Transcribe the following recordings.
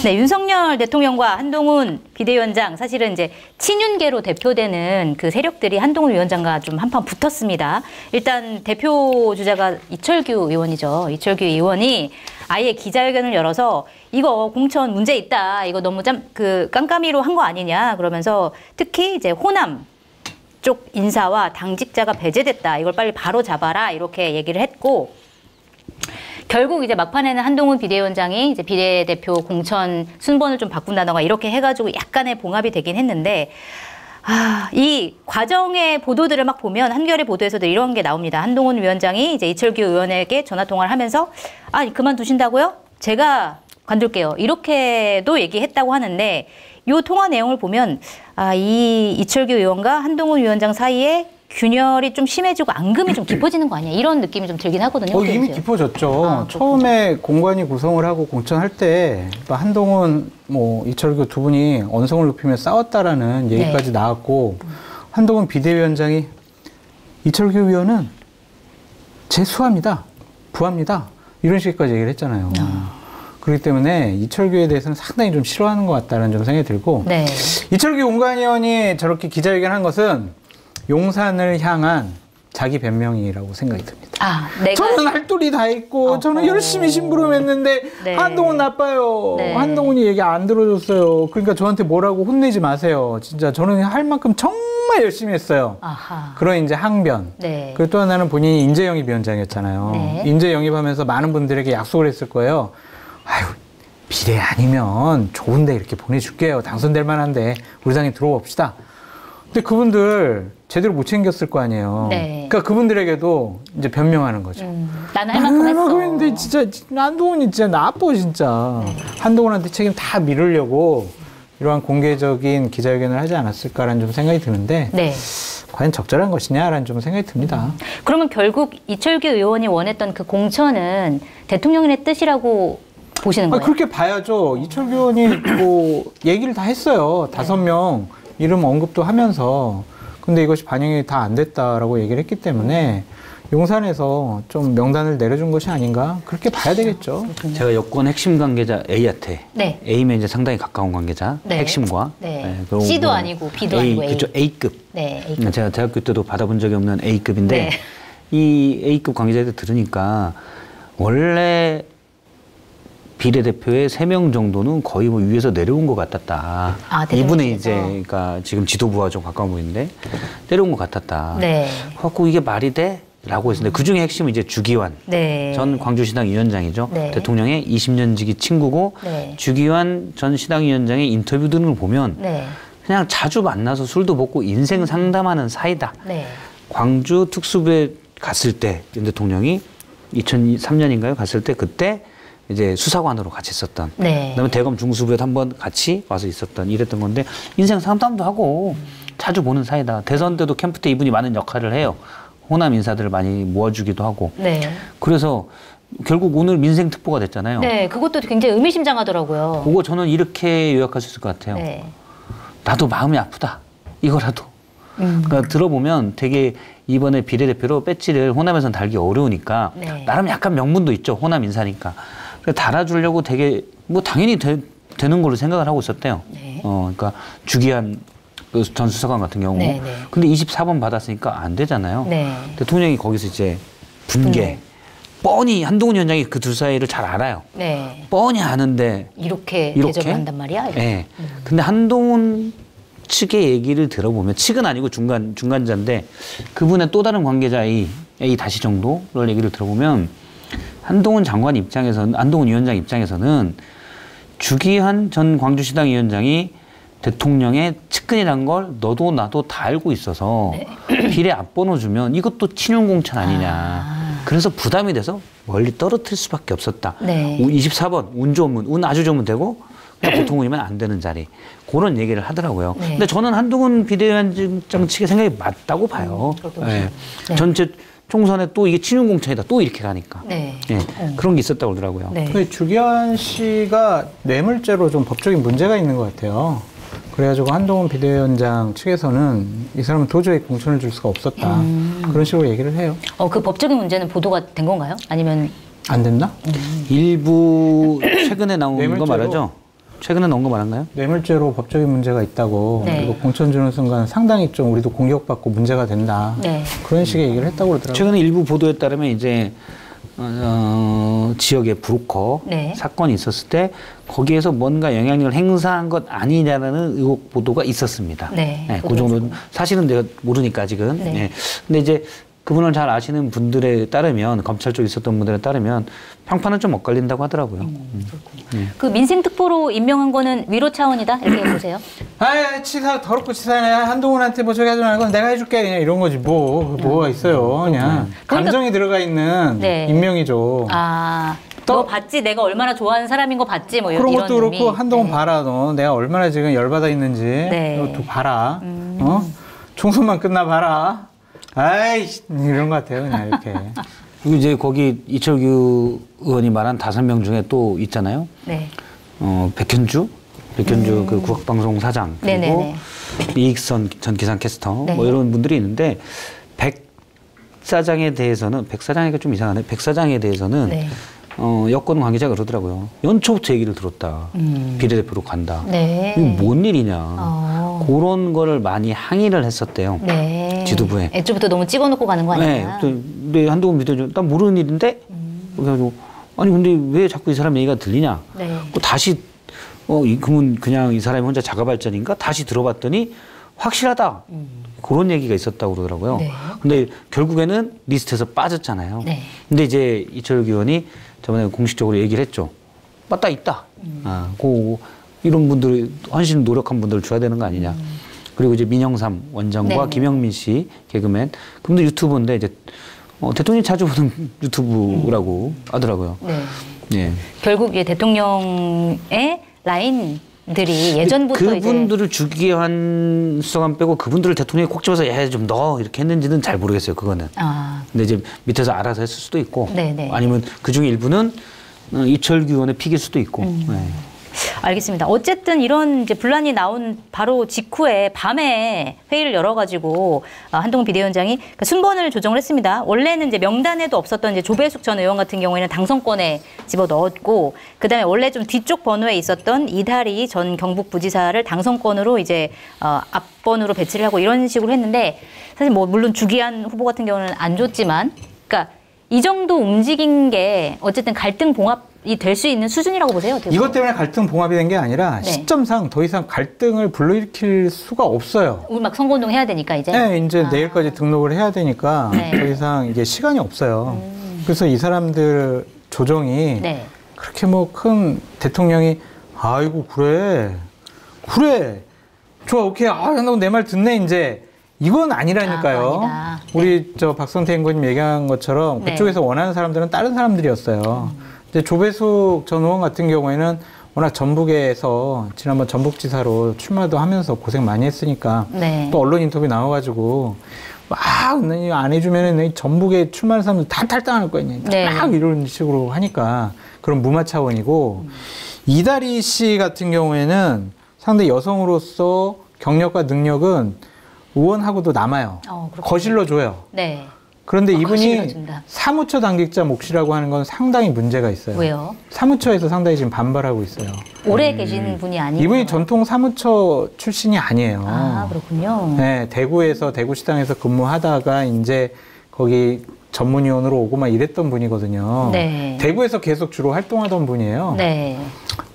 네, 윤석열 대통령과 한동훈 비대위원장 사실은 이제 친윤계로 대표되는 그 세력들이 한동훈 위원장과 좀 한판 붙었습니다. 일단 대표 주자가 이철규 의원이죠. 이철규 의원이 아예 기자회견을 열어서 이거 공천 문제 있다. 이거 너무 깜깜이로 한 거 아니냐. 그러면서 특히 이제 호남 쪽 인사와 당직자가 배제됐다. 이걸 빨리 바로 잡아라. 이렇게 얘기를 했고 결국 이제 막판에는 한동훈 비대위원장이 이제 비례대표 공천 순번을 좀 바꾼다던가 이렇게 해가지고 약간의 봉합이 되긴 했는데 이 과정의 보도들을 막 보면 한겨레 보도에서도 이런 게 나옵니다. 한동훈 위원장이 이제 이철규 의원에게 전화 통화를 하면서 그만두신다고요? 제가 관둘게요. 이렇게도 얘기했다고 하는데 이 통화 내용을 보면 이 이철규 의원과 한동훈 위원장 사이에 균열이 좀 심해지고 앙금이 좀 깊어지는 거 아니야? 이런 느낌이 좀 들긴 하거든요. 이미 깊어졌죠. 처음에 공관위 구성을 하고 공천할 때 한동훈, 이철규 두 분이 언성을 높이며 싸웠다라는 얘기까지 나왔고 한동훈 비대위원장이 이철규 의원은 제 수하입니다. 부하입니다. 이런 식까지 얘기를 했잖아요. 그렇기 때문에 이철규에 대해서는 상당히 좀 싫어하는 것 같다는 좀 생각이 들고 이철규 공관위원이 저렇게 기자회견한 것은 용산을 향한 자기 변명이라고 생각이 듭니다. 저는 할 도리 다 했고 저는 열심히 심부름했는데 한동훈 나빠요. 한동훈이 얘기 안 들어줬어요. 그러니까 저한테 뭐라고 혼내지 마세요. 진짜 저는 할 만큼 정말 열심히 했어요. 그런 이제 항변. 그리고 또 하나는 본인이 인재영입 위원장이었잖아요. 인재 영입하면서 많은 분들에게 약속을 했을 거예요. 비례 아니면 좋은데 이렇게 보내줄게요. 당선될 만한데 우리 당에 들어봅시다. 근데 그분들 제대로 못 챙겼을 거 아니에요. 그러니까 그분들에게도 이제 변명하는 거죠. 나는 할 만큼 했어. 근데 진짜 한동훈이 진짜 나빠 진짜. 한동훈한테 책임 다 미루려고 이러한 공개적인 기자회견을 하지 않았을까라는 좀 생각이 드는데 과연 적절한 것이냐라는 좀 생각이 듭니다. 그러면 결국 이철규 의원이 원했던 그 공천은 대통령의 뜻이라고 보시는 거예요? 그렇게 봐야죠. 이철규 의원이 얘기를 다 했어요. 5명 이름 언급도 하면서. 근데 이것이 반영이 다 안 됐다라고 얘기를 했기 때문에 용산에서 좀 명단을 내려준 것이 아닌가 그렇게 봐야 되겠죠. 제가 여권 핵심 관계자 A한테 A면 이제 상당히 가까운 관계자 핵심과 C도 아니고 B도 아니고 A. 그렇죠. A급. A급. 제가 대학교 때도 받아본 적이 없는 A급인데 이 A급 관계자들 들으니까 원래 비례대표의 3명 정도는 거의 위에서 내려온 것 같았다. 이분의 이제, 그러니까 지금 지도부와 좀 가까운 분인데, 내려온 것 같았다. 그래갖고 이게 말이 돼? 라고 했는데, 그 중에 핵심은 이제 주기환. 전 광주시당 위원장이죠. 대통령의 20년 지기 친구고, 주기환 전 시당위원장의 인터뷰 등을 보면, 그냥 자주 만나서 술도 먹고 인생 상담하는 사이다. 광주 특수부에 갔을 때, 윤 대통령이 2003년인가요? 갔을 때, 그때, 이제 수사관으로 같이 있었던 그다음에 대검 중수부에도 한번 같이 와서 있었던 이랬던 건데 인생 상담도 하고 자주 보는 사이다. 대선 때도 캠프 때 이분이 많은 역할을 해요. 호남 인사들을 많이 모아주기도 하고 그래서 결국 오늘 민생특보가 됐잖아요. 그것도 굉장히 의미심장하더라고요. 그거 저는 이렇게 요약할 수 있을 것 같아요. 나도 마음이 아프다. 이거라도. 그러니까 들어보면 되게 이번에 비례대표로 배지를 호남에서는 달기 어려우니까 나름 약간 명분도 있죠. 호남 인사니까. 달아주려고 되게 당연히 되는 걸로 생각을 하고 있었대요. 그러니까 주기한 전 수사관 같은 경우. 근데 24번 받았으니까 안 되잖아요. 대통령이 거기서 이제 분개. 뻔히 한동훈 위원장이 그 둘 사이를 잘 알아요. 뻔히 아는데 이렇게 대접을 한단 말이야. 근데 한동훈 측의 얘기를 들어보면 측은 아니고 중간자인데 그분의 또 다른 관계자 A 다시 정도를 얘기를 들어보면 한동훈 장관 입장에서는 한동훈 위원장 입장에서는 주기한 전 광주시당 위원장이 대통령의 측근이란 걸 너도 나도 다 알고 있어서 비례 앞번호 주면 이것도 친윤 공천 아니냐. 그래서 부담이 돼서 멀리 떨어뜨릴 수밖에 없었다. 24번 운 좋으면 운 아주 좋으면 되고 그냥 보통 운이면 안 되는 자리. 그런 얘기를 하더라고요. 근데 저는 한동훈 비대위원장 측의 생각이 맞다고 봐요. 전체 총선에 또 이게 친윤 공천이다. 또 이렇게 가니까. 그런 게 있었다고 그러더라고요. 주기환 씨가 뇌물죄로 좀 법적인 문제가 있는 것 같아요. 그래가지고 한동훈 비대위원장 측에서는 이 사람은 도저히 공천을 줄 수가 없었다. 그런 식으로 얘기를 해요. 그 법적인 문제는 보도가 된 건가요? 아니면 안 됐나? 일부 최근에 나온 거 말하죠. 최근에 언급 안 한가요? 뇌물죄로 법적인 문제가 있다고 네. 그리고 공천 주는 순간 상당히 좀 우리도 공격받고 문제가 된다. 네. 그런 식의 얘기를 했다고 그러더라고요. 최근에 일부 보도에 따르면 이제 지역의 브로커 네. 사건이 있었을 때 거기에서 뭔가 영향력을 행사한 것 아니냐라는 의혹 보도가 있었습니다. 네. 그 정도 사실은 내가 모르니까 아직은. 네. 네. 근데 이제 그분을 잘 아시는 분들에 따르면 검찰 쪽에 있었던 분들에 따르면 평판은 좀 엇갈린다고 하더라고요. 그 민생특보로 임명한 거는 위로 차원이다 이렇게 보세요. 아, 치사 더럽고 치사하네. 한동훈한테 뭐 저기 하지 말고 내가 해줄게 그냥 이런 거지 뭐가 있어요. 그냥 감정이 들어가 있는 네. 임명이죠. 아, 너 봤지? 내가 얼마나 좋아하는 사람인 거 봤지? 뭐 그런 이런 것도 그렇고 의미. 한동훈 네. 봐라 너 내가 얼마나 지금 열받아 있는지 네. 이것도 봐라. 총선만 끝나 봐라. 아이 이런 것 같아요 그냥 이렇게. 그리고 이제 거기 이철규 의원이 말한 5명 중에 또 있잖아요. 네. 백현주 그 국악방송 사장 그리고 네네네. 이익선 전 기상캐스터 네. 뭐 이런 분들이 있는데 백 사장에 대해서는 백 사장이가 좀 이상하네. 백 사장에 대해서는 네. 여권 관계자가 그러더라고요. 연초부터 얘기를 들었다. 비례대표로 간다. 네. 이게 뭔 일이냐. 그런 거를 많이 항의를 했었대요. 네. 지도부에. 애초부터 너무 찍어놓고 가는 거 아니야? 네. 근데 한동훈 비대위원장 난 모르는 일인데 그래가지고 아니 근데 왜 자꾸 이 사람 얘기가 들리냐. 네. 다시 그러면 그냥 이 사람이 혼자 자가발전인가? 다시 들어봤더니 확실하다. 그런 얘기가 있었다고 그러더라고요. 네. 근데 결국에는 리스트에서 빠졌잖아요. 네. 근데 이제 이철규 의원이 저번에 공식적으로 얘기를 했죠. 맞다, 있다. 이런 분들, 헌신 노력한 분들을 줘야 되는 거 아니냐. 그리고 이제 민영삼 원장과 네네. 김영민 씨 개그맨. 그분도 유튜버인데 이제 대통령이 자주 보는 유튜브라고 하더라고요. 네. 예. 결국 이제 대통령의 라인들이 예전부터 그분들을 주기환 수석관 빼고 그분들을 대통령이 콕 집어서 좀 넣어 이렇게 했는지는 잘 모르겠어요. 그거는. 근데 이제 밑에서 알아서 했을 수도 있고 네네. 아니면 그중에 일부는 이철규 의원의 픽일 수도 있고. 네. 알겠습니다. 어쨌든 이런 이제 분란이 나온 바로 직후에 밤에 회의를 열어가지고 한동훈 비대위원장이 그 순번을 조정을 했습니다. 원래는 이제 명단에도 없었던 이제 조배숙 전 의원 같은 경우에는 당선권에 집어 넣었고, 그다음에 원래 좀 뒤쪽 번호에 있었던 이다리 전 경북부지사를 당선권으로 이제 앞번으로 배치를 하고 이런 식으로 했는데, 사실 뭐 물론 주기한 후보 같은 경우는 안 줬지만, 그러니까 이 정도 움직인 게 어쨌든 갈등 봉합이 될 수 있는 수준이라고 보세요? 어떻게 이것 보세요? 때문에 갈등 봉합이 된 게 아니라 네. 시점상 더 이상 갈등을 불러일으킬 수가 없어요. 우리 막 선거운동 해야 되니까 이제. 네, 이제 내일까지 등록을 해야 되니까 네. 더 이상 이게 시간이 없어요. 그래서 이 사람들 조정이 네. 그렇게 뭐 큰 대통령이 아이고 그래 좋아 오케이 너 내 말 듣네 이제 이건 아니라니까요. 아니다. 우리 저 박성태 의원님 얘기한 것처럼 네. 그쪽에서 원하는 사람들은 다른 사람들이었어요. 이제 조배숙 전 의원 같은 경우에는 워낙 전북에서 지난번 전북지사로 출마도 하면서 고생 많이 했으니까 네. 또 언론 인터뷰 나와가지고 막 안 해주면은 전북에 출마하는 사람들 다 탈당할 거야. 네. 막 이런 식으로 하니까 그런 무마 차원이고 이다리 씨 같은 경우에는 상당히 여성으로서 경력과 능력은 의원하고도 남아요. 그렇군요. 거실로 줘요. 네. 그런데 거실로 이분이 준다. 사무처 당직자 몫이라고 하는 건 상당히 문제가 있어요. 왜요? 사무처에서 상당히 지금 반발하고 있어요. 오래 계신 분이 아니고. 이분이 전통 사무처 출신이 아니에요. 아, 그렇군요. 네, 대구에서 대구시당에서 근무하다가 이제 거기 전문위원으로 오고 막 이랬던 분이거든요. 네. 대구에서 계속 주로 활동하던 분이에요. 네.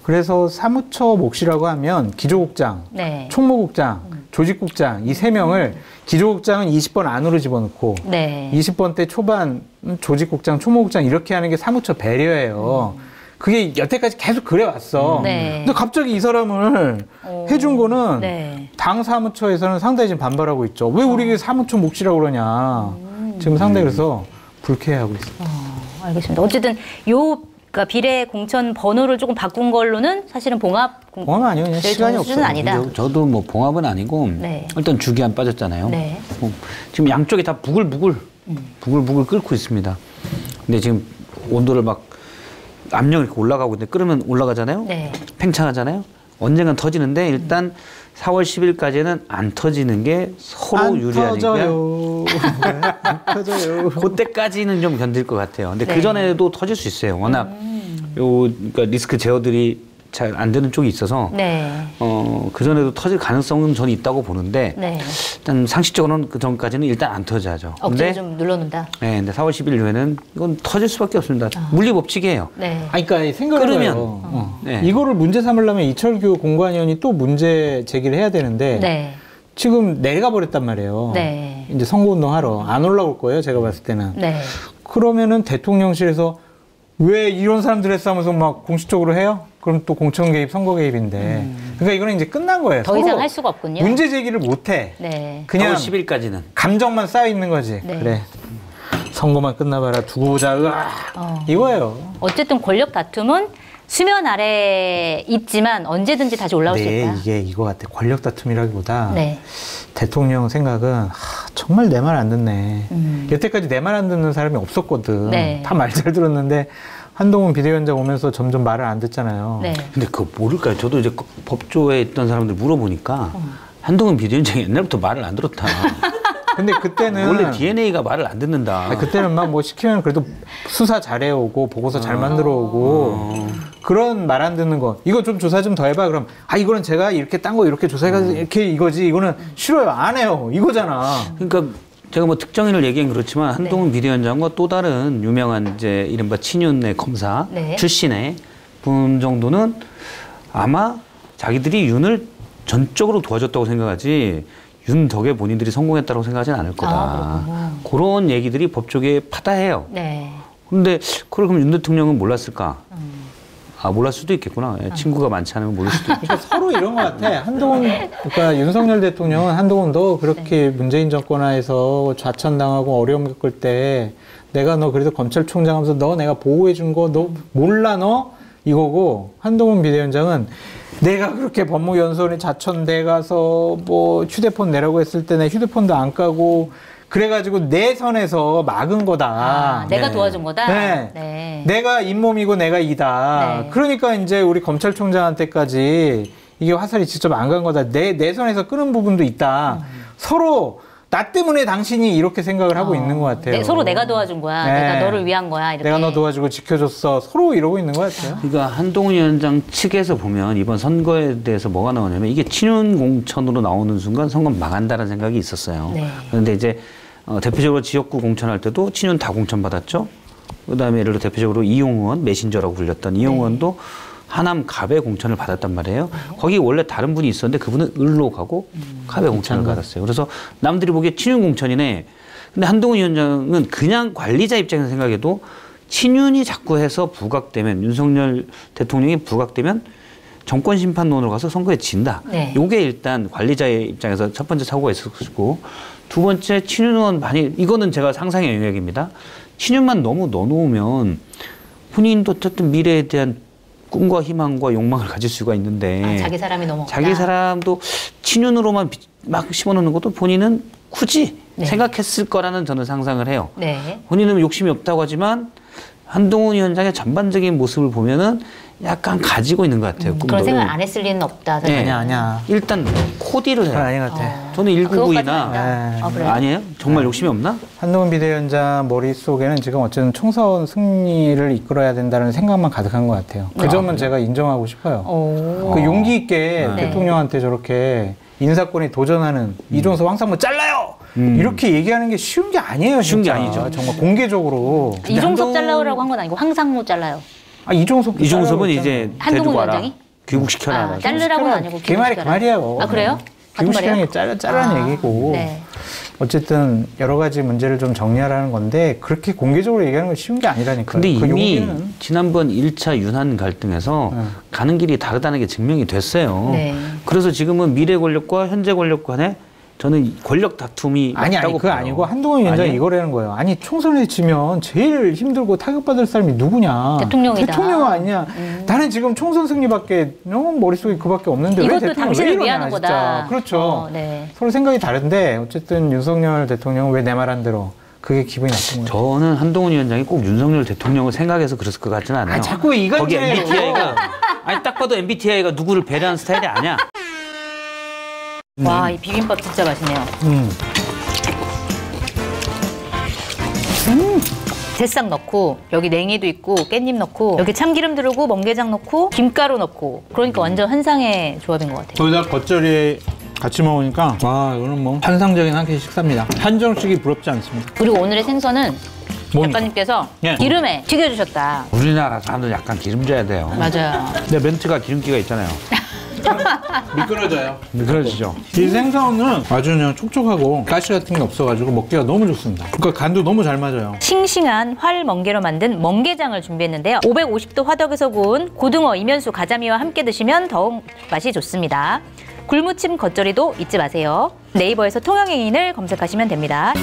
그래서 사무처 몫이라고 하면 기조국장, 네. 총무국장, 조직국장 이 세 명을 기조국장은 20번 안으로 집어넣고 네. 20번대 초반 조직국장, 총무국장 이렇게 하는 게 사무처 배려예요. 그게 여태까지 계속 그래왔어. 네. 근데 갑자기 이 사람을 해준 거는 네. 당 사무처에서는 상당히 지금 반발하고 있죠. 왜 우리 사무처 몫이라고 그러냐. 지금 상당히 그래서 불쾌해하고 있습니다. 알겠습니다. 어쨌든 그러니까 비례 공천 번호를 조금 바꾼 걸로는 사실은 봉합 아니요. 그냥 시간이 수준은 없어요. 아니다. 저도 뭐 봉합은 아니고 네. 일단 주기한 빠졌잖아요. 네. 지금 양쪽이 다 부글부글 끓고 있습니다. 근데 지금 온도를 막 압력이 이렇게 올라가고 있는데 끓으면 올라가잖아요. 네. 팽창하잖아요. 언젠간 터지는데 일단 4월 10일까지는 안 터지는 게 서로 유리하니까 안 터져요. 그때까지는 좀 견딜 것 같아요. 근데 네. 그 전에도 터질 수 있어요. 워낙 그러니까 리스크 제어들이 잘 안 되는 쪽이 있어서 네. 그전에도 터질 가능성은 저는 있다고 보는데 네. 일단 상식적으로는 그 전까지는 일단 안 터져야죠. 억지로 좀 눌러놓는다. 네, 근데 4월 10일 이후에는 이건 터질 수밖에 없습니다. 물리 법칙이에요. 네. 아니, 그러니까 생각을 끓으면. 해봐요. 네. 이거를 문제 삼으려면 이철규 공관위원이 또 문제 제기를 해야 되는데 네. 지금 내가 버렸단 말이에요. 네. 이제 선거운동 하러 안 올라올 거예요. 제가 봤을 때는. 네. 그러면은 대통령실에서 왜 이런 사람들 했어 하면서 막 공식적으로 해요? 그럼 또 공천 개입, 선거 개입인데. 그러니까 이거는 이제 끝난 거예요. 더 이상 할 수가 없군요. 문제 제기를 못 해. 네. 그냥 4월 10일까지는. 감정만 쌓여 있는 거지. 네. 그래. 선거만 끝나봐라. 두고 보자. 으아. 이거예요. 어쨌든 권력 다툼은 수면 아래 있지만 언제든지 다시 올라올 수 있다. 이게 이거 같아. 권력 다툼이라기보다 네. 대통령 생각은 정말 내 말 안 듣네. 여태까지 내 말 안 듣는 사람이 없었거든. 네. 다 말 잘 들었는데 한동훈 비대위원장 오면서 점점 말을 안 듣잖아요. 네. 근데 그거 모를까요? 저도 이제 법조에 있던 사람들 물어보니까 한동훈 비대위원장이 옛날부터 말을 안 들었다. 근데 그때는 원래 DNA가 말을 안 듣는다. 아니, 그때는 막 뭐 시키면 그래도 수사 잘해오고 보고서 잘 만들어오고 그런 말 안 듣는 거 이거 좀 조사 좀 더 해봐 그럼 이거는 제가 이렇게 딴 거 이렇게 조사해가지고 이렇게 이거지 이거는 싫어요 안 해요 이거잖아. 그러니까 제가 뭐 특정인을 얘기한 그렇지만 한동훈 비대위원장과 또 다른 유명한 이제 이른바 친윤의 검사 네. 출신의 분 정도는 아마 자기들이 윤을 전적으로 도와줬다고 생각하지 윤 덕에 본인들이 성공했다고 생각하지는 않을 거다. 그런 얘기들이 법조계에 파다해요. 네. 근데 그걸 그럼 윤 대통령은 몰랐을까? 몰랐을 수도 있겠구나. 친구가 많지 않으면 모를 수도 있겠다. 그러니까 서로 이런 것 같아. 그러니까 윤석열 대통령은 한동훈 너 그렇게 문재인 정권 하에서 좌천당하고 어려움 겪을 때 내가 너 그래도 검찰총장 하면서 너 내가 보호해 준 거 너 몰라 너? 이거고 한동훈 비대위원장은 내가 그렇게 법무연수원에 자천돼 가서 뭐 휴대폰 내라고 했을 때 내 휴대폰도 안 까고 그래가지고 내 선에서 막은 거다. 내가 도와준 거다? 네. 네. 내가 잇몸이고 내가 이다. 네. 그러니까 이제 우리 검찰총장한테까지 이게 화살이 직접 안 간 거다. 내 선에서 끄는 부분도 있다. 서로 나 때문에 당신이 이렇게 생각을 하고 있는 것 같아요. 서로 내가 도와준 거야. 네. 내가 너를 위한 거야. 이렇게. 내가 너 도와주고 지켜줬어. 서로 이러고 있는 것 같아요. 그러니까 한동훈 위원장 측에서 보면 이번 선거에 대해서 뭐가 나오냐면 이게 친윤 공천으로 나오는 순간 선거 망한다는 생각이 있었어요. 네. 그런데 이제 대표적으로 지역구 공천할 때도 친윤 다 공천 받았죠. 그다음에 예를 들어 대표적으로 이용 의원, 메신저라고 불렸던 이용 의원도 하남 갑에 공천을 받았단 말이에요. 거기 원래 다른 분이 있었는데 그분은 을로 가고 갑에 공천을 받았어요. 그래서 남들이 보기에 친윤 공천이네. 근데 한동훈 위원장은 그냥 관리자 입장에서 생각해도 친윤이 자꾸 해서 부각되면 윤석열 대통령이 부각되면 정권 심판론으로 가서 선거에 진다. 네. 요게 일단 관리자의 입장에서 첫 번째 사고가 있었고 두 번째 친윤 의원 많이 이거는 제가 상상의 영역입니다. 친윤만 너무 넣어놓으면 본인도 어쨌든 미래에 대한 꿈과 희망과 욕망을 가질 수가 있는데 자기 사람이 너무 없다. 자기 사람도 친윤으로만 막 심어놓는 것도 본인은 굳이 네. 생각했을 거라는 저는 상상을 해요. 네. 본인은 욕심이 없다고 하지만 한동훈 위원장의 전반적인 모습을 보면은 약간 가지고 있는 것 같아요. 그런 생각 안 했을 리는 없다. 네. 아니야. 일단 코디를 해요. 아닌 것 같아. 저는 그것까지는 199이나 아니다. 그래요? 아니에요? 정말 욕심이 없나? 한동훈 비대위원장 머릿속에는 지금 어쨌든 총선 승리를 이끌어야 된다는 생각만 가득한 것 같아요. 그 점은 제가 인정하고 싶어요. 그 용기 있게 네. 대통령한테 저렇게 인사권에 도전하는 이종석 황상무 잘라요! 이렇게 얘기하는 게 쉬운 게 아니에요. 쉬운 게 진짜. 아니죠. 정말 공개적으로. 이종석 잘라오라고 한 건 아니고 황상무 잘라요. 잘라고 이종석은 이제 했잖아요. 한동훈 데리고 와라. 위원장이? 귀국시켜라. 자르라고는 아니고 그 말이 그 말이에요. 그래요? 같은 귀국시키는 말이에요? 게 짜라는 얘기고. 네. 어쨌든 여러 가지 문제를 좀 정리하라는 건데 그렇게 공개적으로 얘기하는 건 쉬운 게 아니라니까요. 근데 그 이미 용기는. 지난번 1차 윤한 갈등에서 가는 길이 다르다는 게 증명이 됐어요. 네. 그래서 지금은 미래 권력과 현재 권력 간에 저는 권력 다툼이 아니 맞다고 그거 봐요. 아니고 한동훈 위원장이 아니에요? 이거라는 거예요. 아니 총선에 지면 제일 힘들고 타격받을 사람이 누구냐. 대통령이다. 대통령 아니냐. 나는 지금 총선 승리밖에 머릿속에 그밖에 없는데 왜 이것도 대통령 당신을 왜 이러냐, 위하는 진짜. 거다. 그렇죠. 네. 서로 생각이 다른데 어쨌든 윤석열 대통령은 왜 내 말 안 들어. 그게 기분이 나쁜 거예요. 저는 한동훈 위원장이 꼭 윤석열 대통령을 생각해서 그랬을 것 같지는 않아요. 자꾸 거기 이간질해요. MBTI가 아니 딱 봐도 MBTI가 누구를 배려하는 스타일이 아니야. 와, 이 비빔밥 진짜 맛있네요. 새싹 넣고 여기 냉이도 있고 깻잎 넣고 여기 참기름 두르고 멍게장 넣고 김가루 넣고 그러니까 완전 환상의 조합인 것 같아요. 거기다 겉절이 같이 먹으니까 와 이거는 뭐 환상적인 한 끼 식사입니다. 한정식이 부럽지 않습니다. 그리고 오늘의 생선은 뭡니까? 작가님께서 예. 기름에 튀겨주셨다. 우리나라 사람들 약간 기름져야 돼요. 맞아요. 근데 멘트가 기름기가 있잖아요. 미끄러져요. 미끄러지죠. 이 생선은 아주 그냥 촉촉하고 가시 같은 게 없어가지고 먹기가 너무 좋습니다. 그러니까 간도 너무 잘 맞아요. 싱싱한 활 멍게로 만든 멍게장을 준비했는데요. 550도 화덕에서 구운 고등어, 이면수, 가자미와 함께 드시면 더욱 맛이 좋습니다. 굴무침 겉절이도 잊지 마세요. 네이버에서 통영행인을 검색하시면 됩니다.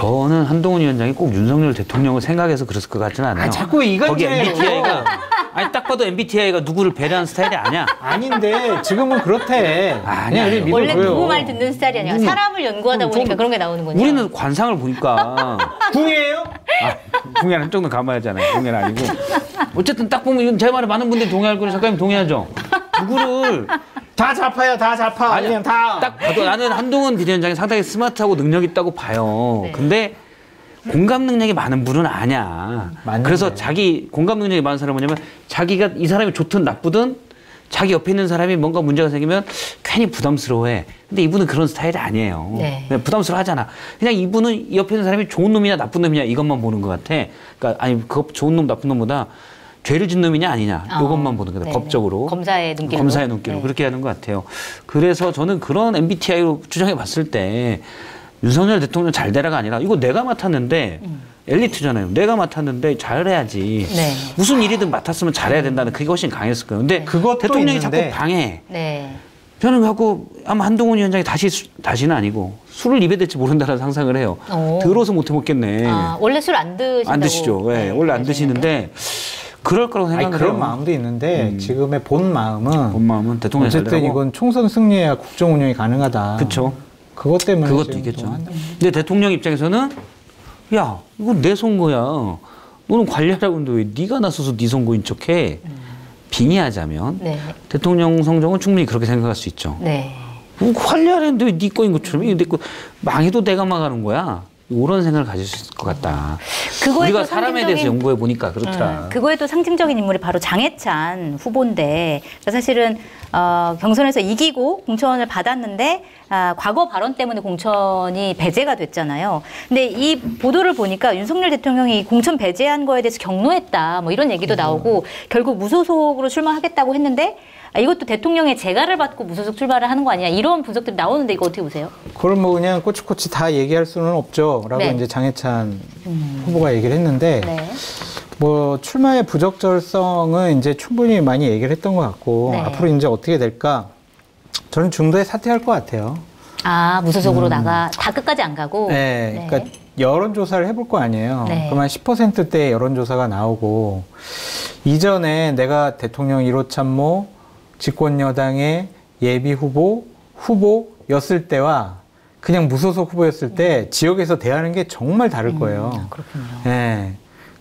저는 한동훈 위원장이 꼭 윤석열 대통령을 생각해서 그랬을 것 같지는 않아요. 자꾸 이간질 거기 MBTI가 아니 딱 봐도 MBTI가 누구를 배려하는 스타일이 아니야. 아닌데 지금은 그렇대. 아니야. 우리 원래 믿어줘요. 누구 말 듣는 스타일이 아니라 사람을 연구하다 보니까 그런 게 나오는군요. 우리는 관상을 보니까 궁이에요? 궁예는 한쪽은 감아야잖아요. 궁예는 아니고. 어쨌든 딱 보면 이건 제 말에 많은 분들이 동의할 거니 작가님 동의하죠. 누구를 다 잡아요, 다 잡아. 아니, 그냥 다. 딱 봐도 나는 한동훈 비대위원장이 상당히 스마트하고 능력 있다고 봐요. 네. 근데 공감 능력이 많은 분은 아니야. 맞는데. 그래서 자기 공감 능력이 많은 사람은 뭐냐면 자기가 이 사람이 좋든 나쁘든 자기 옆에 있는 사람이 뭔가 문제가 생기면 괜히 부담스러워해. 근데 이분은 그런 스타일이 아니에요. 네. 그냥 부담스러워하잖아. 그냥 이분은 옆에 있는 사람이 좋은 놈이냐 나쁜 놈이냐 이것만 보는 것 같아. 그러니까 아니 그 좋은 놈 나쁜 놈보다 죄를 짓는 놈이냐 아니냐 이것만 보는 거다. 네네. 법적으로. 검사의 눈길로. 검사의 눈길로 네. 그렇게 하는 것 같아요. 그래서 저는 그런 MBTI로 추정해 봤을 때 윤석열 대통령 잘 되라가 아니라 이거 내가 맡았는데 엘리트잖아요. 내가 맡았는데 잘해야지. 네. 무슨 일이든 맡았으면 잘해야 된다는 그게 훨씬 강했을 거예요. 근데 그것도 대통령이 있는데. 자꾸 방해. 네. 저는 갖고 아마 한동훈 위원장이 다시는 아니고 술을 입에 댈지 모른다는 상상을 해요. 오. 더러워서 못해 먹겠네. 아, 원래 술 안 드신다고. 안 드시죠. 네, 네, 원래 안 그러시는데. 드시는데 그럴 거라고 아니, 생각을 그런 해요. 마음도 있는데 지금의 본 마음은 본 마음은 대통령이 잘 어쨌든 되라고. 이건 총선 승리해야 국정 운영이 가능하다. 그쵸. 그것 때문에 그것도 지금 있겠죠. 좀 한다. 근데 대통령 입장에서는 야 이거 내 선거야. 너는 관리하라고 했는데 왜 네가 나서서 네 선거인 척해. 빙의하자면 네. 대통령 성정은 충분히 그렇게 생각할 수 있죠. 네. 뭐 관리하려는데 왜 네 거인 것처럼 이거 내 거 망해도 내가 망하는 거야. 이런 생각을 가질 수 있을 것 같다. 그거에 우리가 또 사람에 대해서 상징적인- 연구해 보니까 그렇더라. 그거에 또 상징적인 인물이 바로 장해찬 후보인데 사실은 경선에서 이기고 공천을 받았는데 과거 발언 때문에 공천이 배제가 됐잖아요. 근데 이 보도를 보니까 윤석열 대통령이 공천 배제한 거에 대해서 경로했다 뭐 이런 얘기도 나오고 결국 무소속으로 출마하겠다고 했는데 이것도 대통령의 재가를 받고 무소속 출마를 하는 거 아니냐 이런 분석들이 나오는데 이거 어떻게 보세요? 그럼 뭐 그냥 꼬치꼬치 다 얘기할 수는 없죠라고 네. 이제 장해찬 후보가 얘기를 했는데 네. 뭐 출마의 부적절성은 이제 충분히 많이 얘기를 했던 것 같고 네. 앞으로 이제 어떻게 될까? 저는 중도에 사퇴할 것 같아요. 아 무소속으로 다 끝까지 안 가고. 네, 그러니까 여론조사를 해볼 거 아니에요. 네. 그러면 10%대 여론조사가 나오고 이전에 내가 대통령 1호 참모 집권여당의 예비 후보였을 때와 그냥 무소속 후보였을 때 지역에서 대하는 게 정말 다를 거예요. 그렇군요. 예.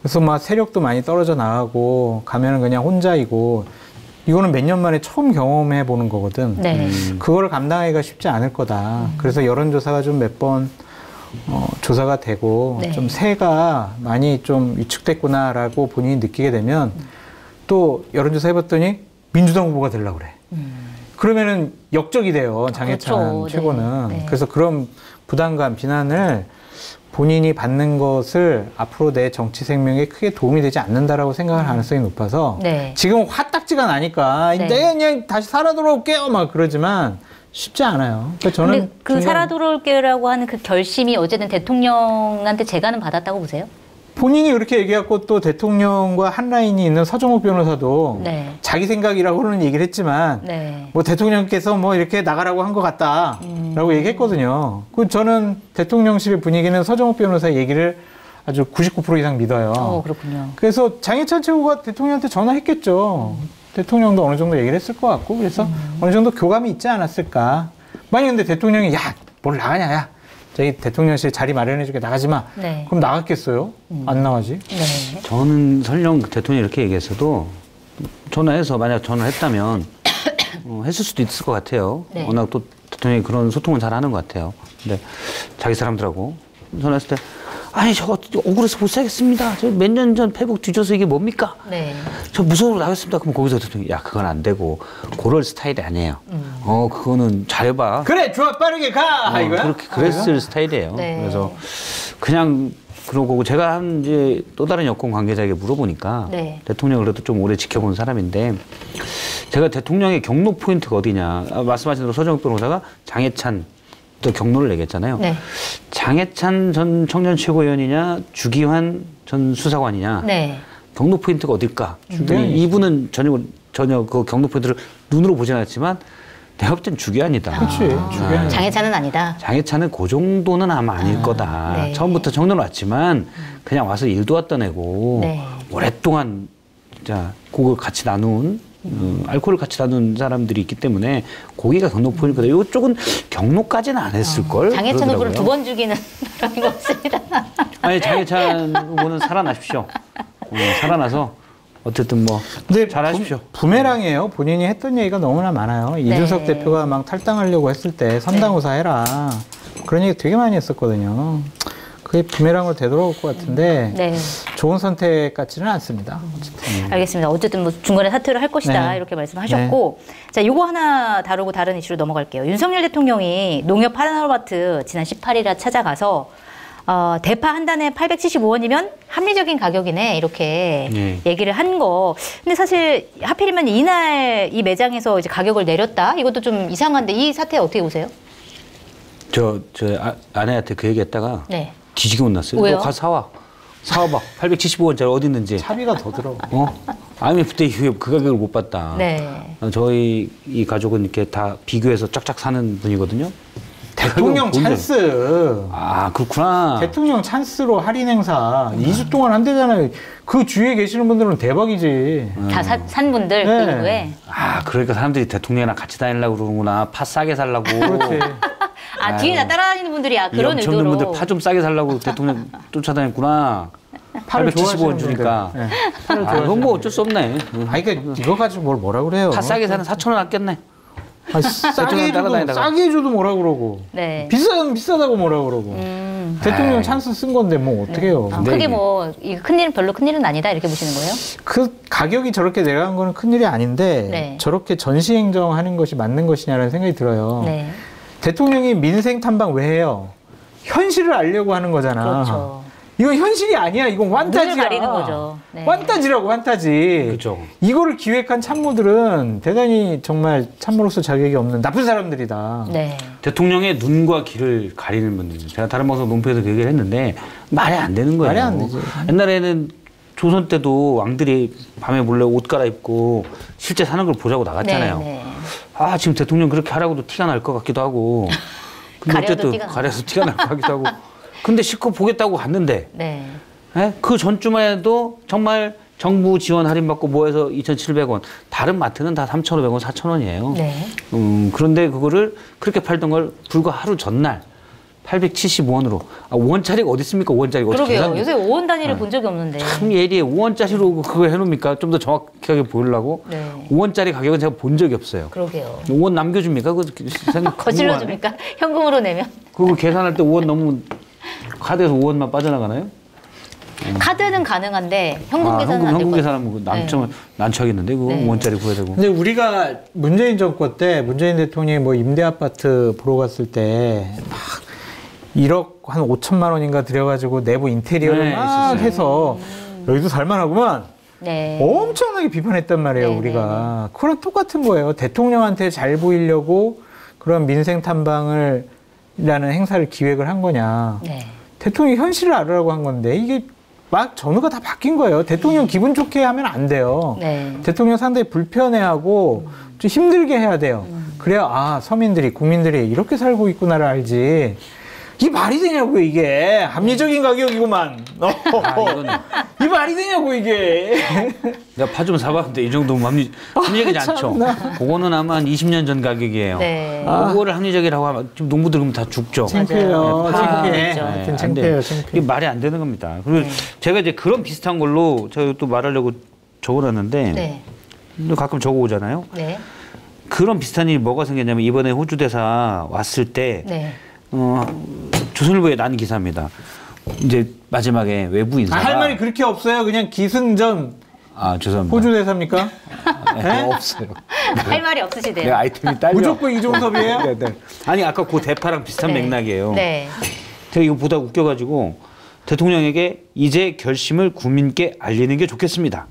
그래서 막 세력도 많이 떨어져 나가고 가면은 그냥 혼자이고 이거는 몇 년 만에 처음 경험해 보는 거거든. 네. 그거를 감당하기가 쉽지 않을 거다. 그래서 여론조사가 좀 몇 번 조사가 되고 네. 좀 세가 많이 좀 위축됐구나라고 본인이 느끼게 되면 또 여론조사 해봤더니 민주당 후보가 되려고 그래. 그러면은 역적이 돼요. 장해찬 그렇죠. 최고는. 네. 네. 그래서 그런 부담감, 비난을 본인이 받는 것을 앞으로 내 정치 생명에 크게 도움이 되지 않는다라고 생각할 가능성이 높아서 네. 지금 화딱지가 나니까 네. 내가 그냥 다시 살아 돌아올게요 막 그러지만 쉽지 않아요. 그러니까 저는 근데 그 살아 돌아올게요라고 하는 그 결심이 어쨌든 대통령한테 재가는 받았다고 보세요? 본인이 그렇게 얘기했고 또 대통령과 한 라인이 있는 서정욱 변호사도 네. 자기 생각이라고는 얘기를 했지만 네. 뭐 대통령께서 뭐 이렇게 나가라고 한 것 같다라고 얘기했거든요. 그 저는 대통령실의 분위기는 서정욱 변호사 얘기를 아주 99% 이상 믿어요. 그렇군요. 그래서 장해찬 최고가 대통령한테 전화했겠죠. 대통령도 어느 정도 얘기를 했을 것 같고 그래서 어느 정도 교감이 있지 않았을까. 만약 근데 대통령이 야, 뭘 나가냐 야. 저희 대통령실 자리 마련해주게 나가지 마. 네. 그럼 나갔겠어요? 안 나가지? 네. 저는 설령 대통령이 이렇게 얘기했어도 전화해서 만약 전화를 했다면 했을 수도 있을 것 같아요. 네. 워낙 또 대통령이 그런 소통을 잘 하는 것 같아요. 근데 자기 사람들하고 전화했을 때 아니 저거 억울해서 못 사겠습니다. 저 몇 년 전 페북 뒤져서 이게 뭡니까? 네. 저 무서워 나겠습니다. 그럼 거기서 대통령이 야 그건 안 되고 그럴 스타일이 아니에요. 그거는 잘해봐. 그래 좋아 빠르게 가 이거야? 그렇게 그랬을 스타일이에요. 네. 그래서 그냥 그런 거고 제가 한 이제 또 다른 여권 관계자에게 물어보니까 네. 대통령을 그래도 좀 오래 지켜본 사람인데 제가 대통령의 경로 포인트가 어디냐 말씀하신 대로 서정욱 변호사가 장해찬 또 경로를 얘기했잖아요. 네. 장해찬 전 청년 최고위원이냐 주기환 전 수사관이냐 네. 경로 포인트가 어딜까? 이분은 전혀 그 경로 포인트를 눈으로 보진 않았지만 내가 볼 땐 주기환이다. 그렇지. 주기환. 장해찬은 아니다. 장해찬은 그 정도는 아마 아닐 거다. 네. 처음부터 청년 왔지만 그냥 와서 일도 왔던 애고 네. 오랫동안 진짜 그걸 같이 나눈 알코올을 같이 나눈 사람들이 있기 때문에 고기가 경로 포인트다. 이쪽은 경로까지는 안 했을 걸. 장해찬 후보를 2번 죽이는 사람인 것 같습니다. 아니 장해찬 후보는 살아나십시오. 살아나서 어쨌든 뭐 근데 잘하십시오. 부메랑이에요. 본인이 했던 얘기가 너무나 많아요. 이준석 대표가 막 탈당하려고 했을 때 선당우사 해라. 그런 얘기 되게 많이 했었거든요. 그게 부메랑으로 되돌아올 것 같은데 네. 좋은 선택 같지는 않습니다. 알겠습니다. 어쨌든 뭐 중간에 사퇴를 할 것이다 네. 이렇게 말씀하셨고 자 요거 하나 다루고 다른 이슈로 넘어갈게요. 윤석열 대통령이 농협 하나로마트 지난 18일에 찾아가서 대파 한 단에 875원이면 합리적인 가격이네 이렇게 얘기를 한 거. 근데 사실 하필이면 이날 이 매장에서 이제 가격을 내렸다. 이것도 좀 이상한데 이 사태 어떻게 보세요? 저 아내한테 그 얘기했다가 네. 뒤지게 혼났어요. 왜요? 너 가서 사와봐. 875원짜리 어디 있는지. 차비가 더 들어. IMF 때 이후에 그 가격을 못 봤다. 네. 저희 이 가족은 이렇게 다 비교해서 쫙쫙 사는 분이거든요. 대통령 찬스. 아 그렇구나. 대통령 찬스로 할인 행사 2주 동안 한대잖아요. 그 주위에 계시는 분들은 대박이지. 다 산 분들 네. 그 이후에. 아 그러니까 사람들이 대통령이랑 같이 다니려고 그러는구나. 파 싸게 살라고. 그렇지. 뒤에 다 따라다니는 분들이 그런 이 없는 의도로. 분들 파 좀 싸게 살라고 대통령 쫓아다녔구나. 파를 875원 주니까. 네. 파를 이건 뭐 어쩔 수 없네. 그러니까 이거 가지고 뭐라 그래요? 파 싸게 사는 4,000원 아꼈네. 싸게 해줘도 뭐라 그러고. 네. 비싸다고 뭐라 그러고. 대통령 찬스 쓴 건데 뭐 어떡해요. 크게 뭐 큰일은 별로 큰일은 아니다 이렇게 보시는 거예요? 그 가격이 저렇게 내려간 거는 큰일이 아닌데 네. 저렇게 전시행정하는 것이 맞는 것이냐라는 생각이 들어요. 네. 대통령이 민생 탐방 왜 해요? 현실을 알려고 하는 거잖아. 그렇죠. 이건 현실이 아니야. 이건 완타지야. 눈을 가리는 거죠. 네. 완타지라고 완타지. 그렇죠. 이거를 기획한 참모들은 대단히 정말 참모로서 자격이 없는 나쁜 사람들이다. 네. 대통령의 눈과 귀를 가리는 분들이죠. 제가 다른 방송 논평에서 그 얘기를 했는데 말이 안 되는 거예요. 말이 안 되지. 옛날에는 조선 때도 왕들이 밤에 몰래 옷 갈아입고 실제 사는 걸 보자고 나갔잖아요. 네, 네. 아 지금 대통령 그렇게 하라고도 티가 날 것 같기도 하고. 근데 가려도 어쨌든 티가 가려서 티가 날 것 같기도 하고. 근데 실컷 보겠다고 갔는데 네. 그 전주만 해도 정말 정부 지원 할인받고 뭐해서 2,700원. 다른 마트는 다 3,500원, 4,000원이에요. 네. 그런데 그거를 그렇게 팔던 걸 불과 하루 전날 875원으로. 5원짜리가 어디 있습니까? 5원짜리가. 그러게요. 요새 5원 단위를 본 적이 없는데. 참 예리해. 5원짜리로 그거 해놓습니까? 좀 더 정확하게 보이려고. 네. 5원짜리 가격은 제가 본 적이 없어요. 그러게요. 5원 남겨줍니까? 그거 생각 거실로 궁금하네. 줍니까? 현금으로 내면? 그거 계산할 때 5원 넘으면 카드에서 5원만 빠져나가나요? 카드는 가능한데 현금 계산은 안 될 현금 것 같아요. 계산하면 그거 난처하겠는데 그거 네. 5원짜리 구해야 되고. 근데 우리가 문재인 정권 때 문재인 대통령이 뭐 임대 아파트 보러 갔을 때 막 1억 한 5천만 원인가 들여가지고 내부 인테리어를 네, 막 있었어요. 해서 여기도 살만하구만. 네. 엄청나게 비판했단 말이에요, 네, 우리가. 그거랑 똑같은 거예요. 대통령한테 잘 보이려고 그런 민생 탐방을 라는 행사를 기획을 한 거냐. 네. 대통령이 현실을 알으라고 한 건데 이게 막 전후가 다 바뀐 거예요. 대통령 기분 좋게 하면 안 돼요. 네. 대통령 상당히 불편해하고 좀 힘들게 해야 돼요. 그래야 서민들이 국민들이 이렇게 살고 있구나를 알지. 이게 말이 되냐고 이게 합리적인 가격이구만. 이 말이 되냐고 이게. 내가 파 좀 사봤는데 이 정도면 합리적이지 않죠. 그거는 아마 한 20년 전 가격이에요. 네. 그거를 합리적이라고 하면 지금 농부들 그러면 다 죽죠. 창피해요. 창피해. 그렇죠. 하여튼 안 창피해요. 돼요. 창피해. 이게 말이 안 되는 겁니다. 그리고 제가 이제 그런 비슷한 걸로 제가 또 말하려고 적어놨는데 네. 가끔 적어오잖아요. 네. 그런 비슷한 일이 뭐가 생겼냐면 이번에 호주 대사 왔을 때 네. 조선일보에 난 기사입니다. 이제 마지막에 외부 인사가 할 말이 그렇게 없어요. 그냥 기승전 죄송합니다. 호주 대사입니까? 네? 없어요. 할 말이 없으시대요. 네, 아이템이 딸려. 무조건 이종섭이에요? 네, 네. 아니 아까 그 대파랑 비슷한 네. 맥락이에요. 네. 제가 이거 보다 웃겨가지고 대통령에게 이제 결심을 국민께 알리는 게 좋겠습니다.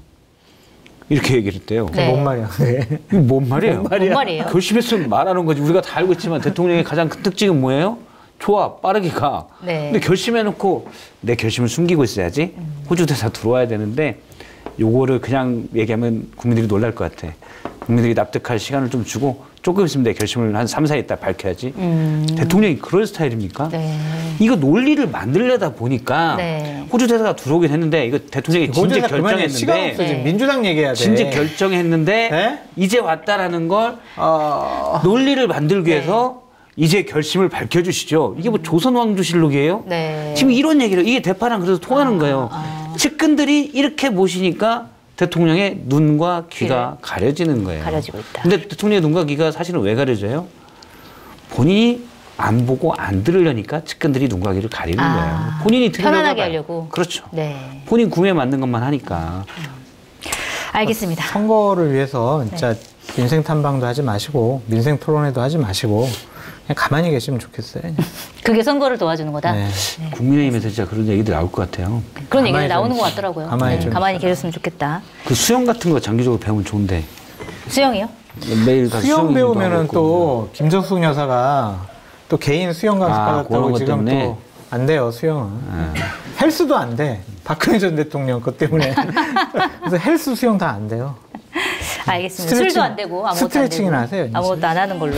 이렇게 얘기를 했대요. 네. 뭔 말이야? 네. 이거 뭔 말이에요? 뭔 말이에요? 결심했으면 말하는 거지. 우리가 다 알고 있지만 대통령의 가장 큰 특징은 뭐예요? 좋아, 빠르게 가. 네. 근데 결심해놓고 내 결심을 숨기고 있어야지. 호주 대사 들어와야 되는데 요거를 그냥 얘기하면 국민들이 놀랄 것 같아. 국민들이 납득할 시간을 좀 주고 조금 있으면 내 결심을 한 3, 4일 있다 밝혀야지. 대통령이 그럴 스타일입니까? 네. 이거 논리를 만들려다 보니까 네. 호주 대사가 들어오긴 했는데 이거 대통령이 진즉 시간 없어. 결정했는데 지금 민주당 얘기해야 돼. 진즉 결정했는데 네? 이제 왔다라는 걸 논리를 만들기 위해서 이제 결심을 밝혀주시죠. 이게 뭐 조선왕조실록이에요? 네. 지금 이런 얘기를 이게 대파랑 그래서 통하는 거예요. 측근들이 이렇게 모시니까 대통령의 눈과 귀가 가려지는 거예요. 가려지고 있다. 근데 대통령의 눈과 귀가 사실은 왜 가려져요? 본인이 안 보고 안 들으려니까 측근들이 눈과 귀를 가리는 거예요. 본인이 들으려고 편안하게 봐요. 하려고. 그렇죠. 네. 본인 구매에 맞는 것만 하니까. 알겠습니다. 선거를 위해서 진짜 민생 탐방도 하지 마시고 민생 토론회도 하지 마시고 그냥 가만히 계시면 좋겠어요. 그게 선거를 도와주는 거다. 네. 국민의힘에서 진짜 그런 얘기들 나올 것 같아요. 그런 가만히 얘기가 나오는 좀 것 같더라고요. 가만히 좀 가만히 계셨으면 좋겠다. 그 수영 같은 거 장기적으로 배우면 좋은데 수영이요? 매일 가서 수영 수영 배우면은 또 김정숙 여사가 또 개인 수영 강습 그런 받았다고 것 지금 때문에? 또 안 돼요 수영은. 헬스도 안 돼. 박근혜 전 대통령 그 때문에. 그래서 헬스 수영 다 안 돼요. 알겠습니다. 스트레칭, 술도 안 되고 아무것도 안 되고 스트레칭이나 하세요, 이제. 아무것도 안 하는 걸로.